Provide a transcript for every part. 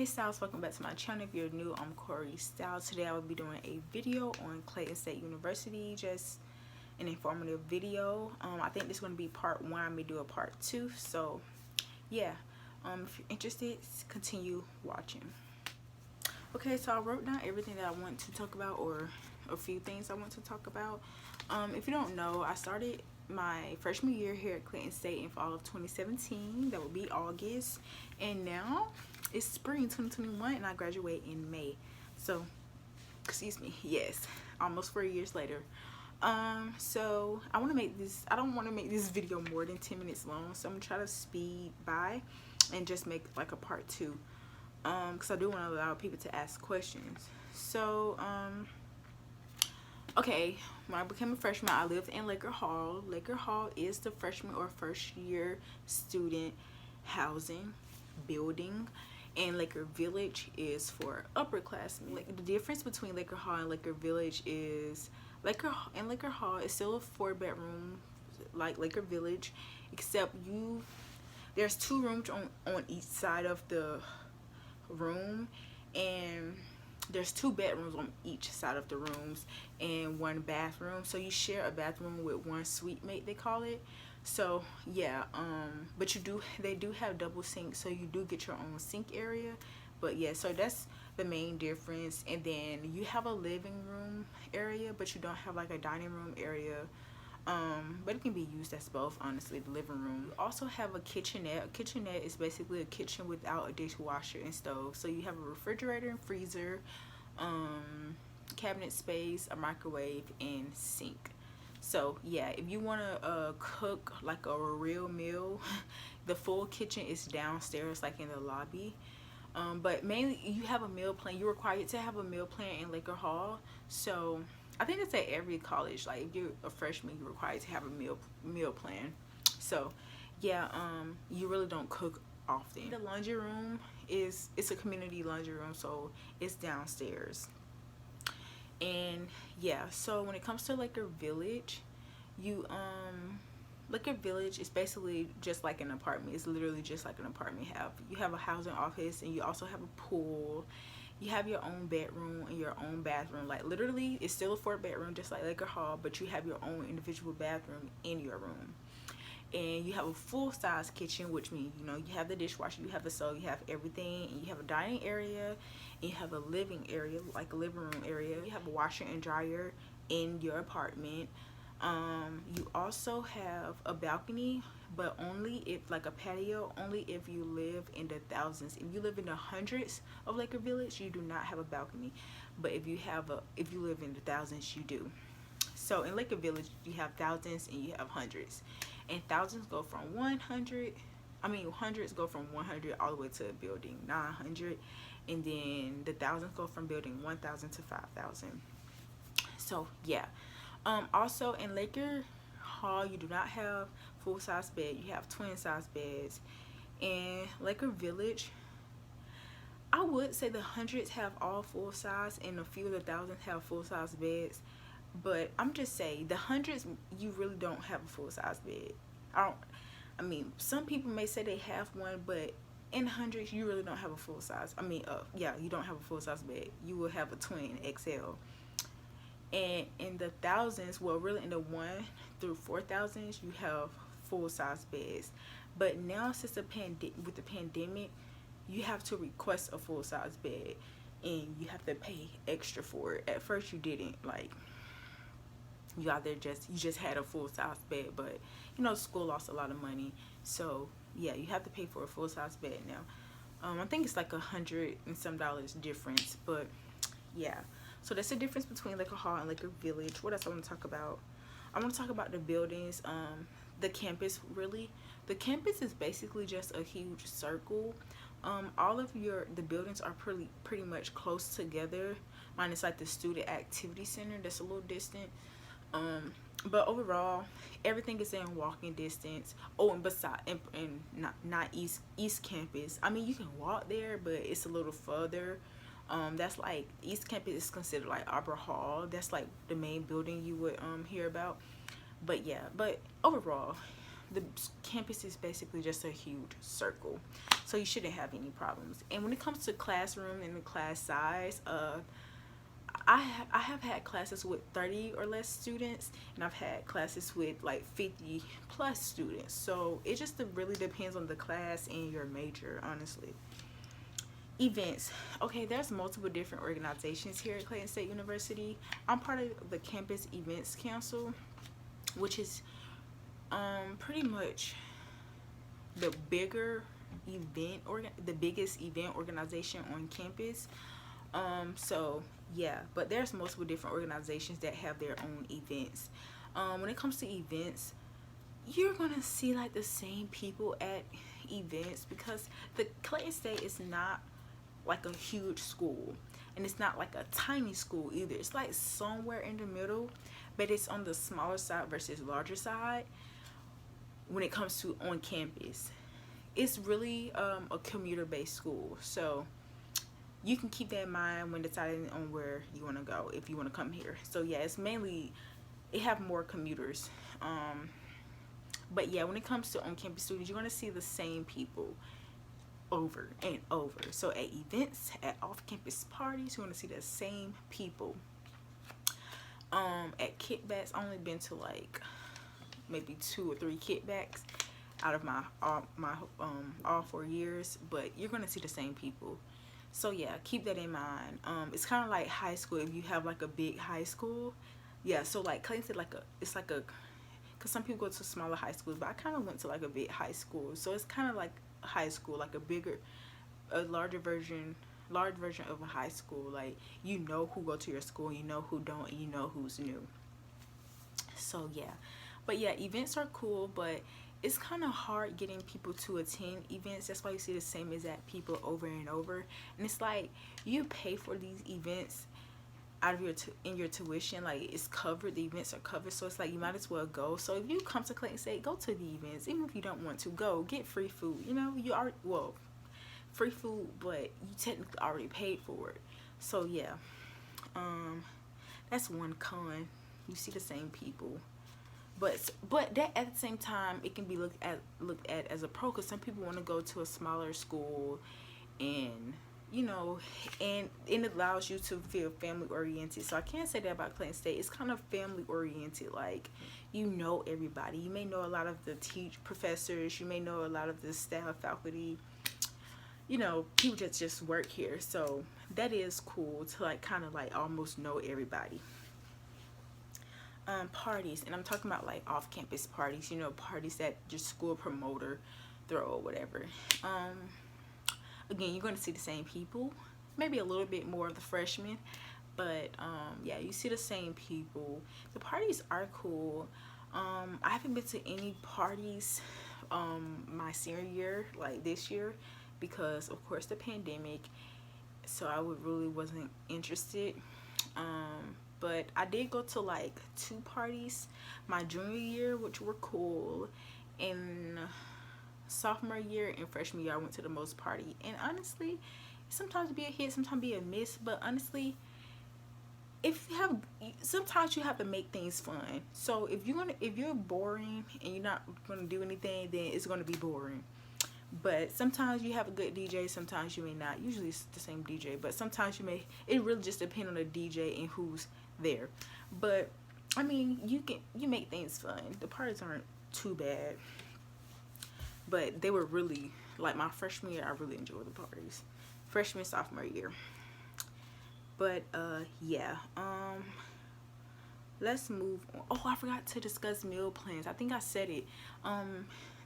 Hey Styles, welcome back to my channel. If you're new, I'm Corey Styles. Today I will be doing a video on Clayton State University, just an informative video. I think this is going to be part 1. I may do a part 2. So yeah, if you're interested, continue watching. Okay, so I wrote down everything that I want to talk about, or a few things I want to talk about. If you don't know, I started my freshman year here at Clayton State in fall of 2017. That would be August, and now it's spring 2021 and I graduate in May. So excuse me, yes, almost 4 years later. So I want to make this, I don't want to make this video more than 10 minutes long, so I'm gonna try to speed by and just make like a part 2, because I do want to allow people to ask questions. So okay, when I became a freshman, I lived in Laker Hall. Laker Hall is the freshman or first year student housing building, and Laker Village is for upperclassmen. Like, the difference between Laker Hall and Laker Village is Laker Hall is still a 4-bedroom like Laker Village, except there's 2 rooms on each side of the room, and there's 2 bedrooms on each side of the rooms and 1 bathroom. So you share a bathroom with 1 suite mate, they call it. So yeah, but they do have double sinks, so you do get your own sink area. But yeah, so that's the main difference. And then you have a living room area, but you don't have like a dining room area. But it can be used as both, honestly, the living room. You also have a kitchenette. A kitchenette is basically a kitchen without a dishwasher and stove. So you have a refrigerator and freezer, cabinet space, a microwave, and sink. So yeah, if you want to cook like a real meal, the full kitchen is downstairs, like in the lobby. But mainly you have a meal plan. You're required to have a meal plan in Laker Hall. So I think it's at every college, like if you're a freshman, you're required to have a meal plan. So yeah, you really don't cook often. The laundry room it's a community laundry room, so it's downstairs. And yeah, so when it comes to Laker Village, Laker Village is basically just like an apartment. It's literally just like an apartment. You have a housing office, and you also have a pool. You have your own bedroom and your own bathroom. Like, literally, it's still a 4-bedroom, just like Laker Hall, but you have your own individual bathroom in your room. And you have a full-size kitchen, which means, you have the dishwasher, you have the stove, you have everything, and you have a dining area, and you have a living area, like a living room area. You have a washer and dryer in your apartment. You also have a balcony, but only if, like a patio, only if you live in the thousands. If you live in the hundreds of Laker Village, you do not have a balcony. But if you live in the thousands, you do. So in Laker Village, you have thousands and you have hundreds. And thousands go from hundreds go from 100 all the way to building 900. And then the thousands go from building 1,000 to 5,000. So yeah. Also in Laker Hall, you do not have full-size bed. You have twin-size beds. In Laker Village, I would say the hundreds have all full-size, and a few of the thousands have full-size beds. But I'm just saying, the hundreds, you really don't have a full-size bed. I mean, some people may say they have one, but in hundreds, you really don't have a full-size. Yeah, you don't have a full-size bed. You will have a twin XL. And in the thousands, well, really in the 1 through 4,000s, you have full-size beds. But now, since with the pandemic, you have to request a full-size bed, and you have to pay extra for it. At first, you didn't. Like, you just had a full-size bed, but school lost a lot of money, so yeah, you have to pay for a full-size bed now. I think it's like $100 and some difference, but yeah. So that's the difference between Laker Hall and Laker Village. What else I want to talk about? I want to talk about the buildings. The campus, really. The campus is basically just a huge circle. All of the buildings are pretty much close together. Minus like the student activity center that's a little distant. But overall, everything is in walking distance. Oh, and not East Campus. I mean, you can walk there, but it's a little further. That's like East Campus is considered like Opera Hall. That's like the main building you would hear about. But yeah, but overall, the campus is basically just a huge circle, so you shouldn't have any problems. And when it comes to classroom and the class size, I have had classes with 30 or less students, and I've had classes with like 50 plus students. So it just really depends on the class and your major, honestly. Events. Okay, there's multiple different organizations here at Clayton State University. I'm part of the Campus Events Council, which is pretty much the the biggest event organization on campus. So yeah, but there's multiple different organizations that have their own events. When it comes to events, you're gonna see like the same people at events, because the Clayton State is not like a huge school, and it's not like a tiny school either. It's like somewhere in the middle, but it's on the smaller side versus larger side when it comes to on campus. It's really a commuter based school, so you can keep that in mind when deciding on where you want to go if you want to come here. So yeah, it's mainly, it have more commuters. But yeah, when it comes to on campus students, you're going to see the same people over and over. So at events, at off campus parties, you're going to see the same people. At kickbacks, I only been to like maybe 2 or 3 kickbacks out of my all 4 years, but you're going to see the same people. So yeah, keep that in mind. It's kind of like high school. If you have like a big high school, yeah. So like Clayton said, it's like a, because some people go to smaller high schools, but I kind of went to like a big high school. So it's kind of like high school, like a large version of a high school. Like, you know who go to your school, you know who don't, and you know who's new. So yeah, but yeah, events are cool, but it's kind of hard getting people to attend events. That's why you see the same exact people over and over. And it's like, you pay for these events out of in your tuition. Like, it's covered, the events are covered, so it's like you might as well go. So if you come to Clayton State, go to the events. Even if you don't want to go, get free food. You know, you are, well, free food, but you technically already paid for it. So yeah, that's one con. You see the same people. But that, at the same time, it can be looked at as a pro, because some people want to go to a smaller school, and you know, and it allows you to feel family oriented. So I can't say that about Clayton State. It's kind of family oriented. Like, you know everybody. You may know a lot of the professors. You may know a lot of the staff, faculty. You know, people that just work here. So that is cool to like kind of like almost know everybody. Parties, and I'm talking about like off-campus parties, you know, parties that your school promoter throw or whatever. Again, you're going to see the same people, maybe a little bit more of the freshmen, but yeah, you see the same people. The parties are cool. I haven't been to any parties my senior year, like this year, because of course the pandemic, so I really wasn't interested. But I did go to like 2 parties my junior year, which were cool. And sophomore year and freshman year, I went to the most party. And honestly, sometimes be a hit, sometimes be a miss. But honestly, sometimes you have to make things fun. So if you're boring and you're not gonna do anything, then it's gonna be boring. But sometimes you have a good DJ, sometimes you may not. Usually it's the same DJ, but sometimes you may. It really just depends on the DJ and who's there. But I mean, you make things fun. The parties aren't too bad, but they were really, like my freshman year, I really enjoyed the parties. Freshman, sophomore year. But yeah, let's move on. Oh, I forgot to discuss meal plans. I think I said it.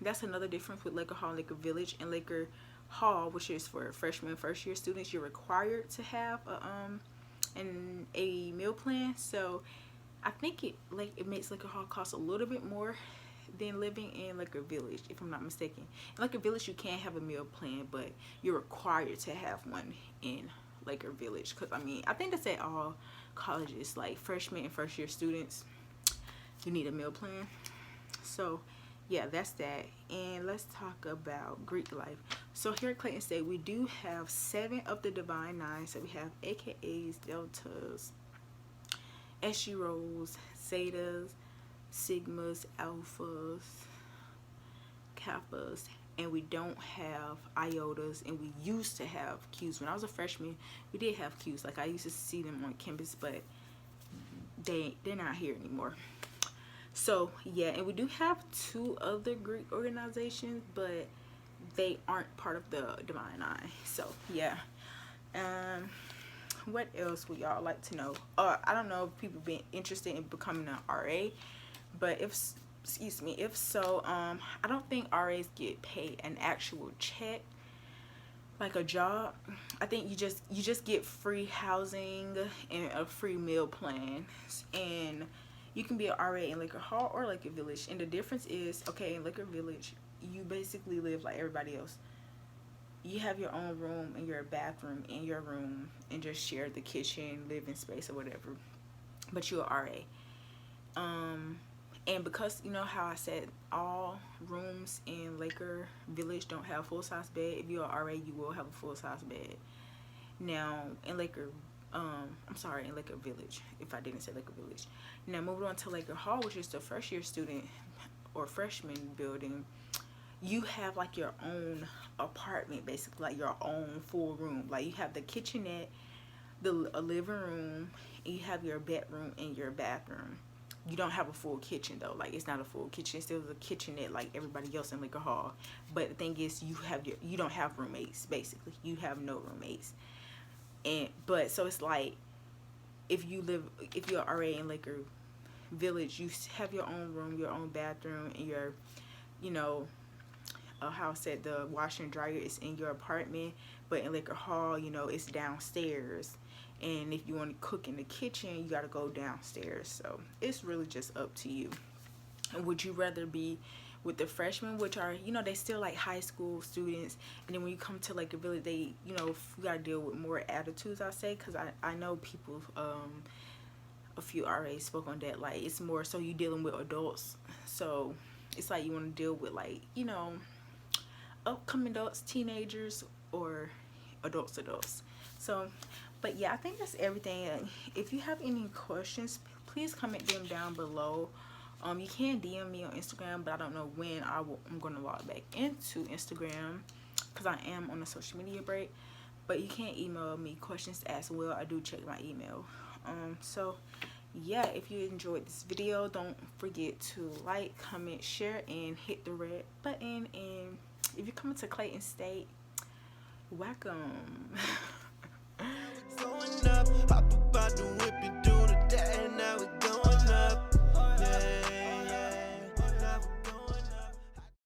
That's another difference with Laker Hall and Laker Village. And Laker Hall, which is for freshman first year students, you're required to have a meal plan. So I think it makes Laker Hall cost a little bit more than living in Laker Village, if I'm not mistaken. In Laker Village, you can have a meal plan, but you're required to have one in Laker Village. Because I mean, I think that's at all colleges, like freshman and first year students, you need a meal plan. So yeah, that's that. And let's talk about Greek life. So here at Clayton State, we do have 7 of the Divine Nine. So we have AKAs, Deltas, SG Rows, Zetas, Sigmas, Alphas, kappas, and we don't have iotas, and we used to have Qs. When I was a freshman, we did have Qs. Like, I used to see them on campus, but they're not here anymore. So yeah, and we do have 2 other Greek organizations, but they aren't part of the Divine Eye. So yeah. What else would y'all like to know? I don't know if people been interested in becoming an RA, but if so, I don't think RAs get paid an actual check like a job. I think you just get free housing and a free meal plan, and you can be an RA in Laker Hall or Laker Village. And the difference is, okay, in Laker Village, you basically live like everybody else. You have your own room and your bathroom in your room, and just share the kitchen, living space, or whatever. But you're an RA. And because, you know how I said all rooms in Laker Village don't have full-size bed, if you're an RA, you will have a full-size bed. Now, in Laker, in Laker Village, if I didn't say Laker Village. Now, moving on to Laker Hall, which is the first-year student or freshman building, you have like your own apartment, basically, like your own full room. Like, you have the kitchenette, a living room, and you have your bedroom and your bathroom. You don't have a full kitchen though. Like, it's not a full kitchen. It's still a kitchenette like everybody else in Laker Hall. But the thing is, you don't have roommates. Basically, you have no roommates. But so it's like, if you're an RA in Laker Village, you have your own room, your own bathroom, and your, you know, how I said, the washer and dryer is in your apartment. But in Laker Hall, you know, it's downstairs. And if you want to cook in the kitchen, you got to go downstairs. So it's really just up to you. And would you rather be with the freshmen, which are, you know, they still like high school students, and then when you come to like a village, they, you know, you got to deal with more attitudes, I say, because I know people, a few RAs spoke on that. Like, it's more so you dealing with adults. So it's like you want to deal with, like, you know, upcoming adults, teenagers, or adults. So, but yeah, I think that's everything. If you have any questions, please comment them down below. You can DM me on Instagram, but I don't know when I'm going to log back into Instagram, because I am on a social media break. But you can email me questions as well. I do check my email. So yeah, if you enjoyed this video, don't forget to like, comment, share, and hit the red button. And if you're coming to Clayton State, welcome.